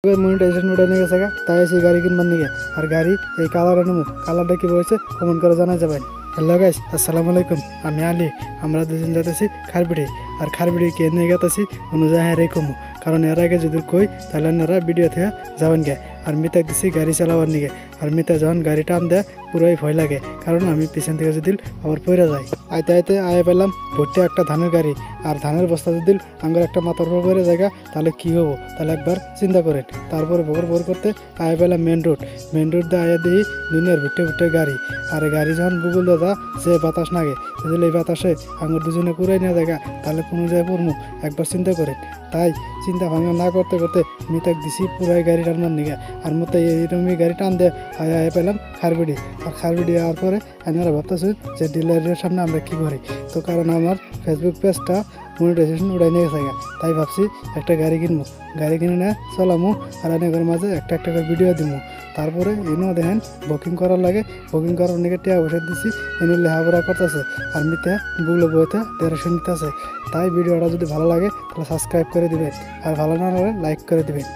Monetization উঠে নিয়ে গেছে তাই সেই গাড়ি কিনবার নিয়ে আর গাড়ি এই কালার নেবো কালারটা কি বলছে কমেন্ট করে জানা যাবেন। হ্যালো গাইস, আসসালামু আলাইকুম। আমি আলী। আমরা দুজন যাতেছি খারবিড়ি আর খারবিড়ি কে নিয়ে গেতেছি অনুযায়ী হ্যাঁ কমু, কারণ এর আগে যদি কই তাহলে এনারা ভিডিও থেকে যাবেন গে। আর মিতা দিছি গাড়ি চালাবার নিগে আর মিতা যখন গাড়ি টান দেয় পুরোই ভয় লাগে, কারণ আমি পিছন থেকে যদি আবার পড়ে যাই। আইতে আইতে আয় পেলাম ভর্তি একটা ধানের গাড়ি আর ধানের বস্তা যদি আঙ্গুর একটা মাথার উপর পড়ে জায়গা তাহলে কি হবো, তাহলে একবার চিন্তা করেন। তারপরে ভোর করতে আয় পেলাম মেন রোড দিয়ে আয়া দিই দুনিয়ার ভিটে গাড়ি। আর গাড়ি যখন বুগুল দাদা যে বাতাস নাগে যদি এই বাতাসে আঙ্গুর দুজনে কুড়াই নিয়ে জায়গা তাহলে কোনো জায়গায় পড়মু, একবার চিন্তা করেন। তাই চিন্তা ভাঙা না করতে করতে মিতাক দিছি পুরাই গাড়ি টানবার নিগে আর মতো এইরকমই গাড়ি টান দিয়ে আয় পেলাম খারবিড়ি। আর খারবিড়ি যাওয়ার পরে আপনারা ভাবতেছেন যে ডিলারের সামনে আমরা কী করি, তো কারণ আমার ফেসবুক পেজটা মনিটাইজেশন উড়াই নিয়ে গেছে, তাই ভাবছি একটা গাড়ি কিনবো, গাড়ি কিনে নিয়ে চলামু আর অনেকের মাঝে একটা করে ভিডিও দিব। তারপরে এনেও দেখেন বুকিং করার লাগে, বুকিং করার অনেকে টিয়া বসে দিচ্ছি এনে লেখাপড়া করতেছে আর মিতে বুগলো বইতে 150 নিতেছে। তাই ভিডিওটা যদি ভালো লাগে তাহলে সাবস্ক্রাইব করে দিবেন আর ভালো না হলে লাইক করে দিবেন।